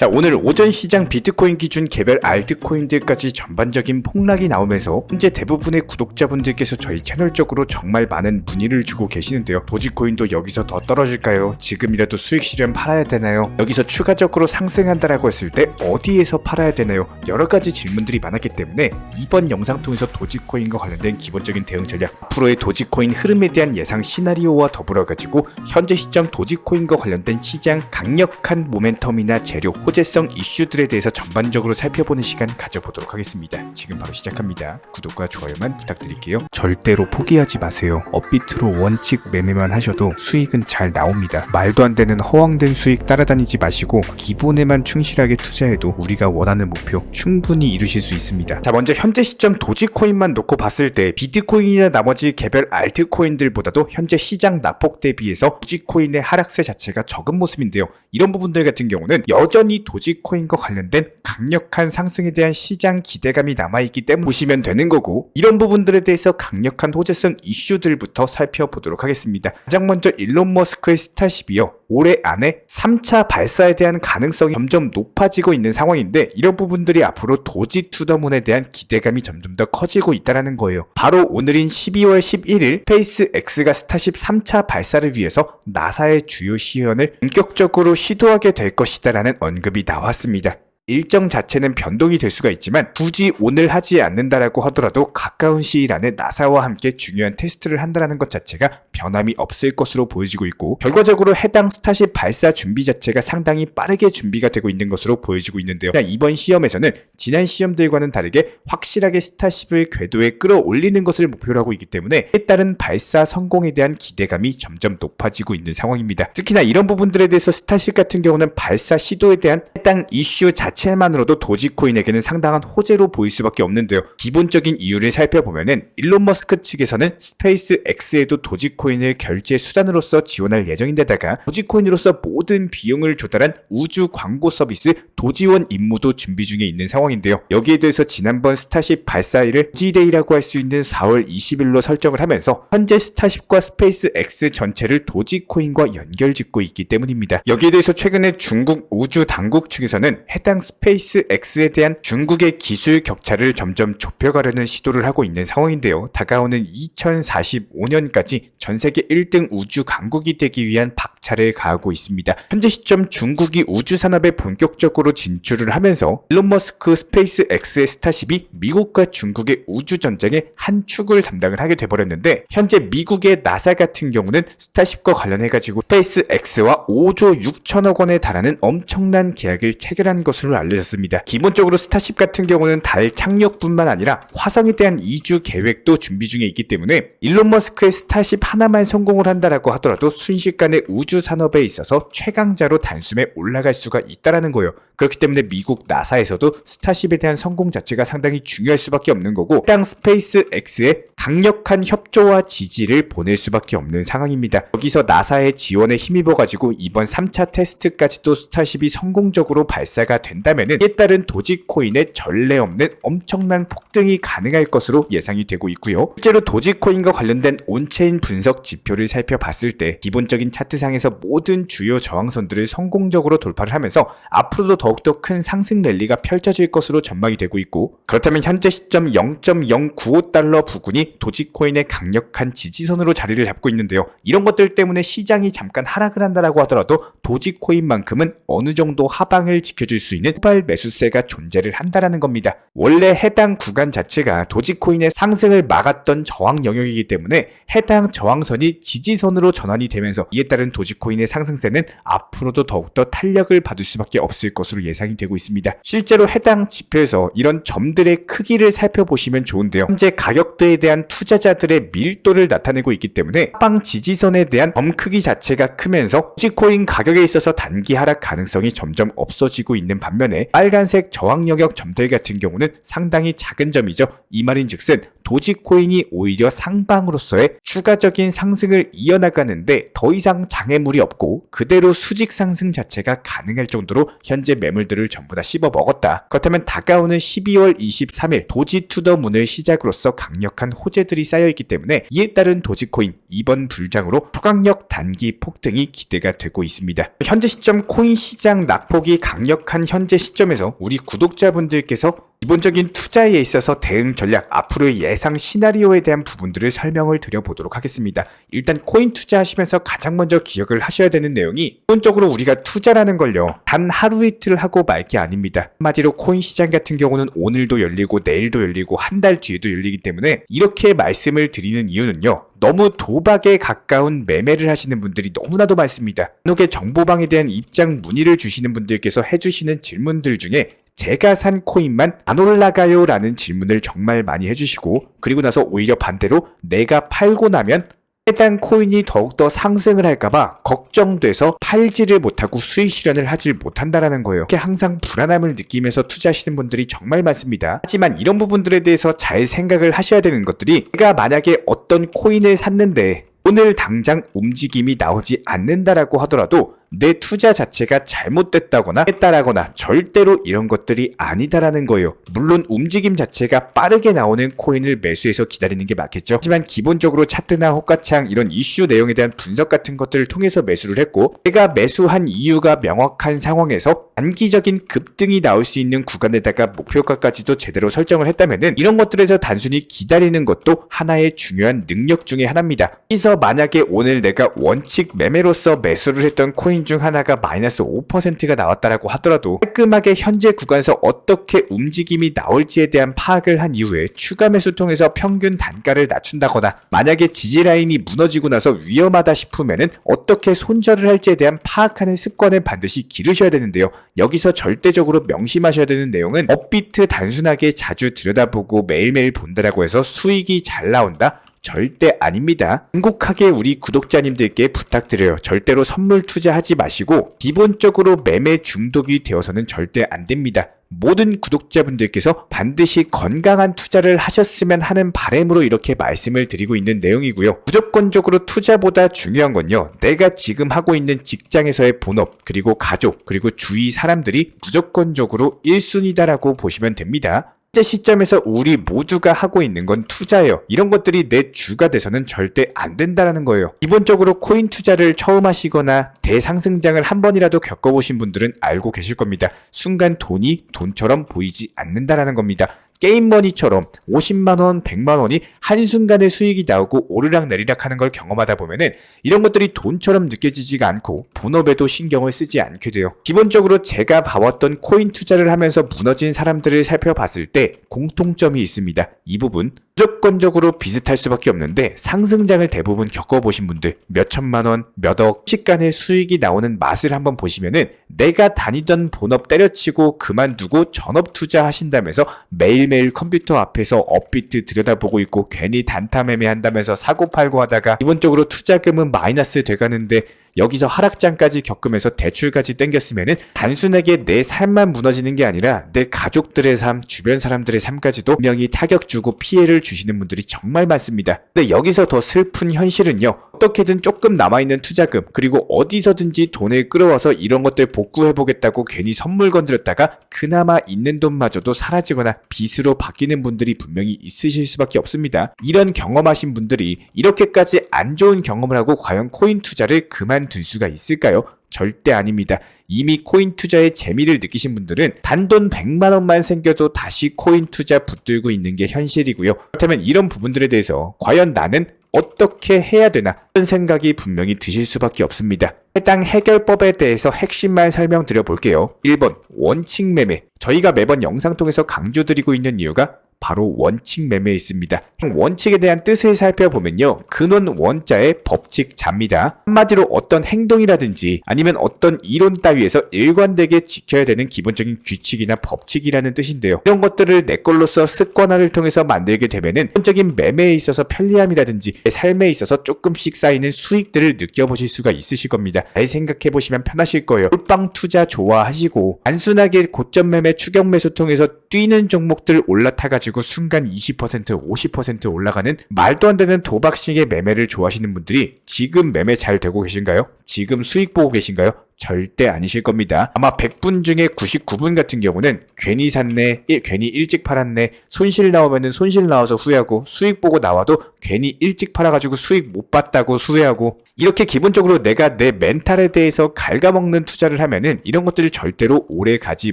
자, 오늘 오전 시장 비트코인 기준 개별 알트코인들까지 전반적인 폭락이 나오면서 현재 대부분의 구독자분들께서 저희 채널 쪽으로 정말 많은 문의를 주고 계시는데요. 도지코인도 여기서 더 떨어질까요? 지금이라도 수익 실현 팔아야 되나요? 여기서 추가적으로 상승한다라고 했을 때 어디에서 팔아야 되나요? 여러 가지 질문들이 많았기 때문에 이번 영상 통해서 도지코인과 관련된 기본적인 대응 전략, 앞으로의 도지코인 흐름에 대한 예상 시나리오와 더불어 가지고 현재 시점 도지코인과 관련된 시장 강력한 모멘텀이나 재료, 호재성 이슈들에 대해서 전반적으로 살펴보는 시간 가져보도록 하겠습니다. 지금 바로 시작합니다. 구독과 좋아요만 부탁드릴게요. 절대로 포기하지 마세요. 업비트로 원칙 매매만 하셔도 수익은 잘 나옵니다. 말도 안 되는 허황된 수익 따라다니지 마시고 기본에만 충실하게 투자해도 우리가 원하는 목표 충분히 이루실 수 있습니다. 자, 먼저 현재 시점 도지코인만 놓고 봤을 때 비트코인이나 나머지 개별 알트코인들보다도 현재 시장 낙폭 대비해서 도지코인의 하락세 자체가 적은 모습인데요. 이런 부분들 같은 경우는 여전히 도지코인과 관련된 강력한 상승에 대한 시장 기대감이 남아있기 때문에 보시면 되는 거고, 이런 부분들에 대해서 강력한 호재성 이슈들부터 살펴보도록 하겠습니다. 가장 먼저 일론 머스크의 스타쉽이요, 올해 안에 3차 발사에 대한 가능성이 점점 높아지고 있는 상황인데, 이런 부분들이 앞으로 도지 투더문에 대한 기대감이 점점 더 커지고 있다는 거예요. 바로 오늘인 12월 11일 스페이스X가 스타쉽 3차 발사를 위해서 나사의 주요 시연을 본격적으로 시도하게 될 것이다라는 언급이 나왔습니다. 일정 자체는 변동이 될 수가 있지만 굳이 오늘 하지 않는다라고 하더라도 가까운 시일 안에 나사와 함께 중요한 테스트를 한다는 것 자체가 변함이 없을 것으로 보여지고 있고, 결과적으로 해당 스타쉽 발사 준비 자체가 상당히 빠르게 준비가 되고 있는 것으로 보여지고 있는데요. 이번 시험에서는 지난 시험들과는 다르게 확실하게 스타쉽을 궤도에 끌어올리는 것을 목표로 하고 있기 때문에 이에 따른 발사 성공에 대한 기대감이 점점 높아지고 있는 상황입니다. 특히나 이런 부분들에 대해서 스타쉽 같은 경우는 발사 시도에 대한 해당 이슈 자체만으로도 도지코인에게는 상당한 호재로 보일 수밖에 없는데요. 기본적인 이유를 살펴보면은 일론 머스크 측에서는 스페이스X에도 도지코인을 결제 수단으로서 지원할 예정인데다가 도지코인으로서 모든 비용을 조달한 우주 광고 서비스 도지원 임무도 준비 중에 있는 상황인데요. 여기에 대해서 지난번 스타쉽 발사일을 도지데이라고 할 수 있는 4월 20일로 설정을 하면서 현재 스타쉽과 스페이스X 전체를 도지코인과 연결짓고 있기 때문입니다. 여기에 대해서 최근에 중국 우주 당국 측에서는 해당 스페이스X에 대한 중국의 기술 격차를 점점 좁혀가려는 시도를 하고 있는 상황인데요. 다가오는 2045년까지 전세계 1등 우주 강국이 되기 위한 박차를 가하고 있습니다. 현재 시점 중국이 우주 산업에 본격적으로 진출을 하면서 일론 머스크 스페이스X의 스타쉽이 미국과 중국의 우주 전쟁의 한 축을 담당을 하게 돼버렸는데, 현재 미국의 나사 같은 경우는 스타쉽과 관련해가지고 스페이스X와 5조 6천억 원에 달하는 엄청난 계약을 체결한 것으로 알려졌습니다. 기본적으로 스타쉽 같은 경우는 달 착륙뿐만 아니라 화성에 대한 이주 계획도 준비 중에 있기 때문에 일론 머스크의 스타쉽 하나만 성공을 한다라고 하더라도 순식간에 우주 산업에 있어서 최강자로 단숨에 올라갈 수가 있다라는 거예요. 그렇기 때문에 미국 나사에서도 스타쉽에 대한 성공 자체가 상당히 중요할 수밖에 없는 거고, 해당 스페이스X에 강력한 협조와 지지를 보낼 수밖에 없는 상황입니다. 여기서 나사의 지원에 힘입어가지고 이번 3차 테스트까지도 스타쉽이 성공적으로 발사가 된다면은 이에 따른 도지코인의 전례 없는 엄청난 폭등이 가능할 것으로 예상이 되고 있고요. 실제로 도지코인과 관련된 온체인 분석 지표를 살펴봤을 때 기본적인 차트상에서 모든 주요 저항선들을 성공적으로 돌파를 하면서 앞으로도 더욱더 큰 상승 랠리가 펼쳐질 것으로 전망이 되고 있고, 그렇다면 현재 시점 0.095달러 부근이 도지코인의 강력한 지지선으로 자리를 잡고 있는데요. 이런 것들 때문에 시장이 잠깐 하락을 한다라고 하더라도 도지코인만큼은 어느 정도 하방을 지켜줄 수 있는 후발 매수세가 존재를 한다라는 겁니다. 원래 해당 구간 자체가 도지코인의 상승을 막았던 저항 영역이기 때문에 해당 저항선이 지지선으로 전환이 되면서 이에 따른 도지코인의 상승세는 앞으로도 더욱더 탄력을 받을 수밖에 없을 것으로 예상이 되고 있습니다. 실제로 해당 지표에서 이런 점들의 크기를 살펴보시면 좋은데요. 현재 가격대에 대한 투자자들의 밀도를 나타내고 있기 때문에 하방 지지선에 대한 점 크기 자체가 크면서 도지코인 가격에 있어서 단기 하락 가능성이 점점 없어지고 있는 반면에 빨간색 저항 영역 점들 같은 경우는 상당히 작은 점이죠. 이 말인즉슨 도지코인이 오히려 상방으로서의 추가적인 상승을 이어나가는데 더 이상 장애물이 없고 그대로 수직 상승 자체가 가능할 정도로 현재 매물들을 전부 다 씹어 먹었다. 그렇다면 다가오는 12월 23일 도지 투 더 문을 시작으로서 강력한 호재 호재들이 쌓여있기 때문에 이에 따른 도지코인 이번 불장으로 초강력 단기 폭등이 기대가 되고 있습니다. 현재 시점 코인 시장 낙폭이 강력한 현재 시점에서 우리 구독자분들께서 기본적인 투자에 있어서 대응 전략, 앞으로의 예상 시나리오에 대한 부분들을 설명을 드려보도록 하겠습니다. 일단 코인 투자하시면서 가장 먼저 기억을 하셔야 되는 내용이 기본적으로 우리가 투자라는 걸요, 단 하루 이틀 하고 말 게 아닙니다. 한마디로 코인 시장 같은 경우는 오늘도 열리고 내일도 열리고 한 달 뒤에도 열리기 때문에 이렇게 말씀을 드리는 이유는요, 너무 도박에 가까운 매매를 하시는 분들이 너무나도 많습니다. 간혹의 정보방에 대한 입장 문의를 주시는 분들께서 해주시는 질문들 중에 제가 산 코인만 안 올라가요? 라는 질문을 정말 많이 해주시고, 그리고 나서 오히려 반대로 내가 팔고 나면 해당 코인이 더욱더 상승을 할까봐 걱정돼서 팔지를 못하고 수익 실현을 하질 못한다라는 거예요. 이렇게 항상 불안함을 느끼면서 투자하시는 분들이 정말 많습니다. 하지만 이런 부분들에 대해서 잘 생각을 하셔야 되는 것들이, 내가 만약에 어떤 코인을 샀는데 오늘 당장 움직임이 나오지 않는다라고 하더라도 내 투자 자체가 잘못됐다거나 했다라거나 절대로 이런 것들이 아니다라는 거예요. 물론 움직임 자체가 빠르게 나오는 코인을 매수해서 기다리는 게 맞겠죠. 하지만 기본적으로 차트나 호가창 이런 이슈 내용에 대한 분석 같은 것들을 통해서 매수를 했고, 내가 매수한 이유가 명확한 상황에서 단기적인 급등이 나올 수 있는 구간에다가 목표가까지도 제대로 설정을 했다면은 이런 것들에서 단순히 기다리는 것도 하나의 중요한 능력 중에 하나입니다. 그래서 만약에 오늘 내가 원칙 매매로서 매수를 했던 코인 중 하나가 마이너스 5%가 나왔다라고 하더라도 깔끔하게 현재 구간에서 어떻게 움직임이 나올지에 대한 파악을 한 이후에 추가 매수 통해서 평균 단가를 낮춘다거나, 만약에 지지라인이 무너지고 나서 위험하다 싶으면은 어떻게 손절을 할지에 대한 파악하는 습관을 반드시 기르셔야 되는데요. 여기서 절대적으로 명심하셔야 되는 내용은 업비트 단순하게 자주 들여다보고 매일매일 본다라고 해서 수익이 잘 나온다? 절대 아닙니다. 간곡하게 우리 구독자님들께 부탁드려요. 절대로 선물 투자하지 마시고 기본적으로 매매 중독이 되어서는 절대 안 됩니다. 모든 구독자분들께서 반드시 건강한 투자를 하셨으면 하는 바람으로 이렇게 말씀을 드리고 있는 내용이고요. 무조건적으로 투자보다 중요한 건요, 내가 지금 하고 있는 직장에서의 본업, 그리고 가족, 그리고 주위 사람들이 무조건적으로 1순위다라고 보시면 됩니다. 현재 시점에서 우리 모두가 하고 있는 건 투자예요. 이런 것들이 내 주가 돼서는 절대 안 된다라는 거예요. 기본적으로 코인 투자를 처음 하시거나 대상승장을 한 번이라도 겪어보신 분들은 알고 계실 겁니다. 순간 돈이 돈처럼 보이지 않는다라는 겁니다. 게임머니처럼 50만원, 100만원이 한순간에 수익이 나오고 오르락내리락 하는 걸 경험하다 보면은 이런 것들이 돈처럼 느껴지지가 않고 본업에도 신경을 쓰지 않게 돼요. 기본적으로 제가 봐왔던 코인 투자를 하면서 무너진 사람들을 살펴봤을 때 공통점이 있습니다. 이 부분 무조건적으로 비슷할 수밖에 없는데, 상승장을 대부분 겪어보신 분들, 몇 천만원, 몇억, 시간에 수익이 나오는 맛을 한번 보시면은 내가 다니던 본업 때려치고 그만두고 전업 투자하신다면서 매일매일 컴퓨터 앞에서 업비트 들여다보고 있고 괜히 단타 매매한다면서 사고팔고 하다가 기본적으로 투자금은 마이너스 돼가는데 여기서 하락장까지 겪으면서 대출까지 땡겼으면은 단순하게 내 삶만 무너지는 게 아니라 내 가족들의 삶, 주변 사람들의 삶까지도 분명히 타격 주고 피해를 주시는 분들이 정말 많습니다. 근데 여기서 더 슬픈 현실은요, 어떻게든 조금 남아있는 투자금, 그리고 어디서든지 돈을 끌어와서 이런 것들 복구해보겠다고 괜히 선물 건드렸다가 그나마 있는 돈마저도 사라지거나 빚으로 바뀌는 분들이 분명히 있으실 수밖에 없습니다. 이런 경험하신 분들이 이렇게까지 안 좋은 경험을 하고 과연 코인 투자를 그만둘 수가 있을까요? 절대 아닙니다. 이미 코인 투자의 재미를 느끼신 분들은 단돈 100만원만 생겨도 다시 코인 투자 붙들고 있는 게 현실이고요. 그렇다면 이런 부분들에 대해서 과연 나는 어떻게 해야 되나 하는 생각이 분명히 드실 수밖에 없습니다. 해당 해결법에 대해서 핵심만 설명드려 볼게요. 1번 원칙 매매. 저희가 매번 영상 통해서 강조드리고 있는 이유가 바로 원칙 매매에 있습니다. 원칙에 대한 뜻을 살펴보면요, 근원 원자의 법칙 자입니다. 한마디로 어떤 행동이라든지 아니면 어떤 이론 따위에서 일관되게 지켜야 되는 기본적인 규칙이나 법칙이라는 뜻인데요. 이런 것들을 내 걸로서 습관화를 통해서 만들게 되면은 기본적인 매매에 있어서 편리함이라든지 삶에 있어서 조금씩 쌓이는 수익들을 느껴보실 수가 있으실 겁니다. 잘 생각해보시면 편하실 거예요. 몰빵 투자 좋아하시고 단순하게 고점 매매 추격 매수 통해서 뛰는 종목들 올라타가지고 순간 20%, 50% 올라가는 말도 안 되는 도박식의 매매를 좋아하시는 분들이 지금 매매 잘 되고 계신가요? 지금 수익 보고 계신가요? 절대 아니실 겁니다. 아마 100분 중에 99분 같은 경우는 괜히 샀네, 괜히 일찍 팔았네, 손실 나오면은 손실 나와서 후회하고, 수익 보고 나와도 괜히 일찍 팔아가지고 수익 못 봤다고 후회하고, 이렇게 기본적으로 내가 내 멘탈에 대해서 갉아먹는 투자를 하면은 이런 것들을 절대로 오래 가지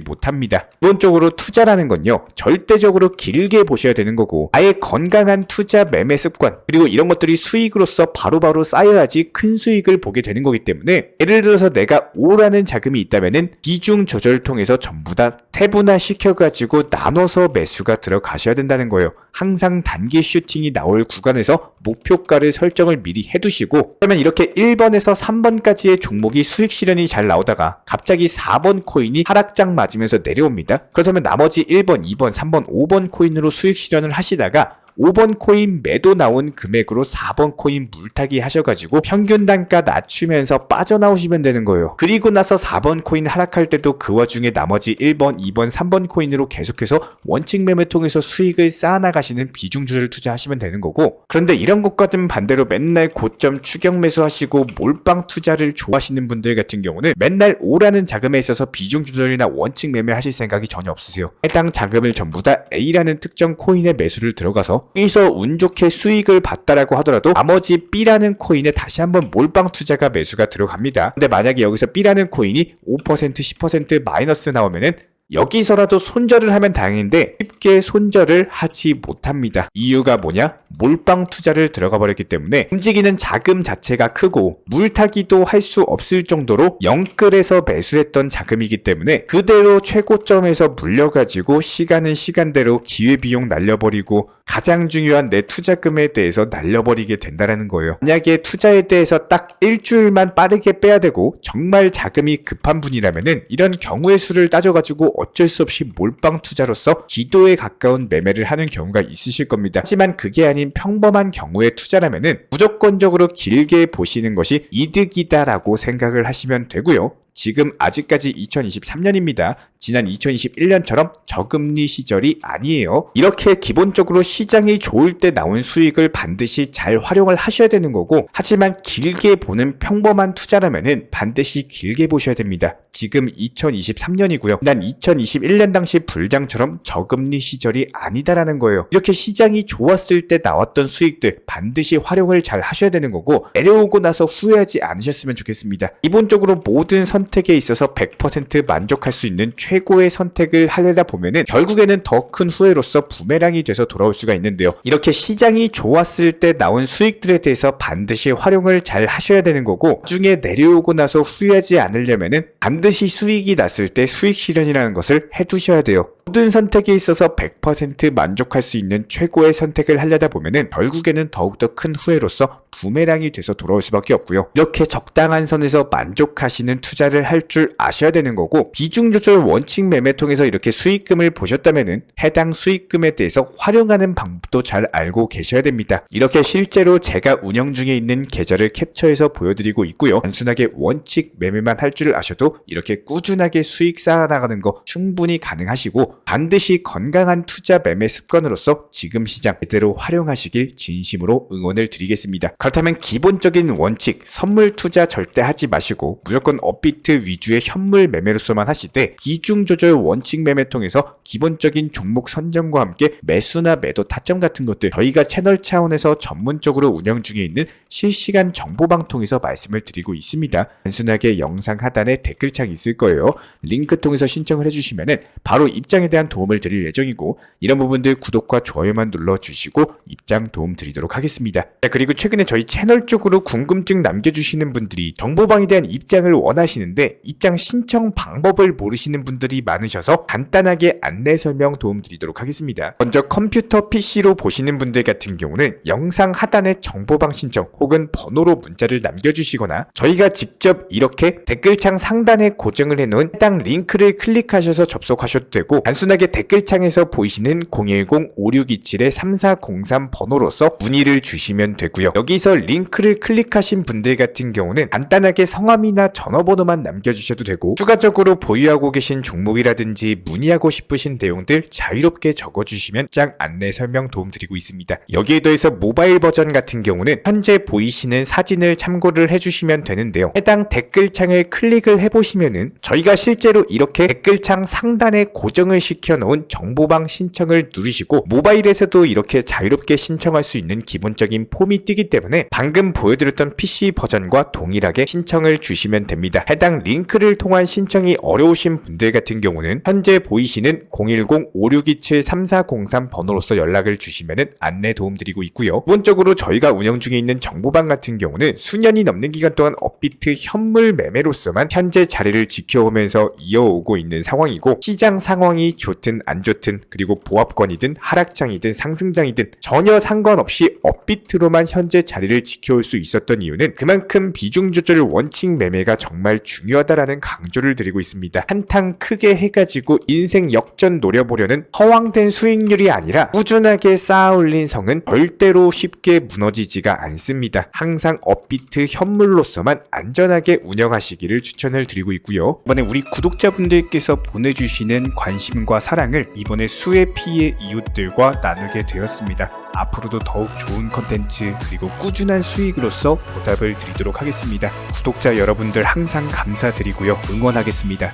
못합니다. 기본적으로 투자라는 건요, 절대적으로 길게 보셔야 되는 거고, 아예 건강한 투자 매매 습관, 그리고 이런 것들이 수익으로서 바로바로 쌓여야지 큰 수익을 보게 되는 거기 때문에, 예를 들어서 내가 5라는 자금이 있다면은 비중 조절 통해서 전부 다 세분화 시켜가지고 나눠서 매수가 들어가셔야 된다는 거예요. 항상 단기 슈팅이 나올 구간에서 목표가를 설정을 미리 해두시고, 그러면 이렇게 1번에서 3번까지의 종목이 수익 실현이 잘 나오다가 갑자기 4번 코인이 하락장 맞으면서 내려옵니다. 그렇다면 나머지 1번, 2번, 3번, 5번 코인으로 수익 실현을 하시다가 5번 코인 매도 나온 금액으로 4번 코인 물타기 하셔가지고 평균 단가 낮추면서 빠져나오시면 되는 거예요. 그리고 나서 4번 코인 하락할 때도 그 와중에 나머지 1번, 2번, 3번 코인으로 계속해서 원칙 매매 통해서 수익을 쌓아나가시는 비중주를 투자하시면 되는 거고, 그런데 이런 것과는 반대로 맨날 고점 추격 매수하시고 몰빵 투자를 좋아하시는 분들 같은 경우는 맨날 5라는 자금에 있어서 비중 조절이나 원칙 매매 하실 생각이 전혀 없으세요. 해당 자금을 전부 다 A라는 특정 코인에 매수를 들어가서 여기서 운 좋게 수익을 봤다라고 하더라도 나머지 B라는 코인에 다시 한번 몰빵 투자가 매수가 들어갑니다. 근데 만약에 여기서 B라는 코인이 5%, 10% 마이너스 나오면은 여기서라도 손절을 하면 다행인데 쉽게 손절을 하지 못합니다. 이유가 뭐냐? 몰빵 투자를 들어가 버렸기 때문에 움직이는 자금 자체가 크고 물타기도 할 수 없을 정도로 영끌에서 매수했던 자금이기 때문에 그대로 최고점에서 물려가지고 시간은 시간대로 기회비용 날려버리고 가장 중요한 내 투자금에 대해서 날려버리게 된다는 거예요. 만약에 투자에 대해서 딱 일주일만 빠르게 빼야 되고 정말 자금이 급한 분이라면은 이런 경우의 수를 따져가지고 어쩔 수 없이 몰빵 투자로서 기도에 가까운 매매를 하는 경우가 있으실 겁니다. 하지만 그게 아닌 평범한 경우의 투자라면은 무조건적으로 길게 보시는 것이 이득이다라고 생각을 하시면 되고요. 지금 아직까지 2023년입니다. 지난 2021년처럼 저금리 시절이 아니에요. 이렇게 기본적으로 시장이 좋을 때 나온 수익을 반드시 잘 활용을 하셔야 되는 거고, 하지만 길게 보는 평범한 투자라면은 반드시 길게 보셔야 됩니다. 지금 2023년이고요. 난 2021년 당시 불장처럼 저금리 시절이 아니다라는 거예요. 이렇게 시장이 좋았을 때 나왔던 수익들 반드시 활용을 잘 하셔야 되는 거고, 내려오고 나서 후회하지 않으셨으면 좋겠습니다. 기본적으로 모든 선택에 있어서 100% 만족할 수 있는 최고의 선택을 하려다 보면은 결국에는 더 큰 후회로서 부메랑이 돼서 돌아올 수가 있는데요. 이렇게 시장이 좋았을 때 나온 수익들에 대해서 반드시 활용을 잘 하셔야 되는 거고, 나중에 내려오고 나서 후회하지 않으려면은 반드시 수익이 났을 때 수익 실현이라는 것을 해두셔야 돼요. 모든 선택에 있어서 100% 만족할 수 있는 최고의 선택을 하려다 보면은 결국에는 더욱더 큰 후회로서 부메랑이 돼서 돌아올 수밖에 없고요. 이렇게 적당한 선에서 만족하시는 투자를 할 줄 아셔야 되는 거고, 비중 조절 원칙 매매 통해서 이렇게 수익금을 보셨다면은 해당 수익금에 대해서 활용하는 방법도 잘 알고 계셔야 됩니다. 이렇게 실제로 제가 운영 중에 있는 계좌를 캡처해서 보여드리고 있고요. 단순하게 원칙 매매만 할 줄 아셔도 이렇게 꾸준하게 수익 쌓아나가는 거 충분히 가능하시고, 반드시 건강한 투자 매매 습관으로서 지금 시장 제대로 활용하시길 진심으로 응원을 드리겠습니다. 그렇다면 기본적인 원칙, 선물 투자 절대 하지 마시고 무조건 업비트 위주의 현물 매매로서만 하시되, 비중 조절 원칙 매매 통해서 기본적인 종목 선정과 함께 매수나 매도 타점 같은 것들 저희가 채널 차원에서 전문적으로 운영 중에 있는 실시간 정보방통에서 말씀을 드리고 있습니다. 단순하게 영상 하단에 댓글창이 있을 거예요. 링크 통해서 신청을 해주시면은 바로 입장에 대한 도움을 드릴 예정이고, 이런 부분들 구독과 좋아요만 눌러주시고 입장 도움 드리도록 하겠습니다. 자, 그리고 최근에 저희 채널 쪽으로 궁금증 남겨주시는 분들이 정보방에 대한 입장을 원하시는데 입장 신청 방법을 모르시는 분들이 많으셔서 간단하게 안내 설명 도움 드리도록 하겠습니다. 먼저 컴퓨터 PC로 보시는 분들 같은 경우는 영상 하단에 정보방 신청 혹은 번호로 문자를 남겨주시거나 저희가 직접 이렇게 댓글창 상단에 고정을 해놓은 해당 링크를 클릭하셔서 접속하셔도 되고, 단순하게 댓글창에서 보이시는 010-5627-3403 번호로서 문의를 주시면 되고요. 여기서 링크를 클릭하신 분들 같은 경우는 간단하게 성함이나 전화번호만 남겨주셔도 되고 추가적으로 보유하고 계신 종목이라든지 문의하고 싶으신 내용들 자유롭게 적어주시면 장 안내 설명 도움드리고 있습니다. 여기에 더해서 모바일 버전 같은 경우는 현재 보이시는 사진을 참고를 해주시면 되는데요. 해당 댓글창을 클릭을 해보시면은 저희가 실제로 이렇게 댓글창 상단에 고정을 시켜놓은 정보방 신청을 누르시고 모바일에서도 이렇게 자유롭게 신청할 수 있는 기본적인 폼이 뜨기 때문에 방금 보여드렸던 PC 버전과 동일하게 신청을 주시면 됩니다. 해당 링크를 통한 신청이 어려우신 분들 같은 경우는 현재 보이시는 010-5627-3403 번호로서 연락을 주시면 안내 도움드리고 있고요. 기본적으로 저희가 운영 중에 있는 정보방 같은 경우는 수년이 넘는 기간 동안 업비트 현물 매매로서만 현재 자리를 지켜오면서 이어오고 있는 상황이고 시장 상황이 좋든 안 좋든 그리고 보합권이든 하락장이든 상승장이든 전혀 상관없이 업비트로만 현재 자리를 지켜올 수 있었던 이유는 그만큼 비중 조절 원칙 매매가 정말 중요하다라는 강조를 드리고 있습니다. 한탕 크게 해가지고 인생 역전 노려보려는 허황된 수익률이 아니라 꾸준하게 쌓아 올린 성은 절대로 쉽게 무너지지가 않습니다. 항상 업비트 현물로서만 안전하게 운영하시기를 추천을 드리고 있고요. 이번에 우리 구독자분들께서 보내주시는 관심과 사랑을 이번에 수혜 피해 이웃들과 나누게 되었습니다. 앞으로도 더욱 좋은 컨텐츠 그리고 꾸준한 수익으로서 보답을 드리도록 하겠습니다. 구독자 여러분들 항상 감사드리고요. 응원하겠습니다.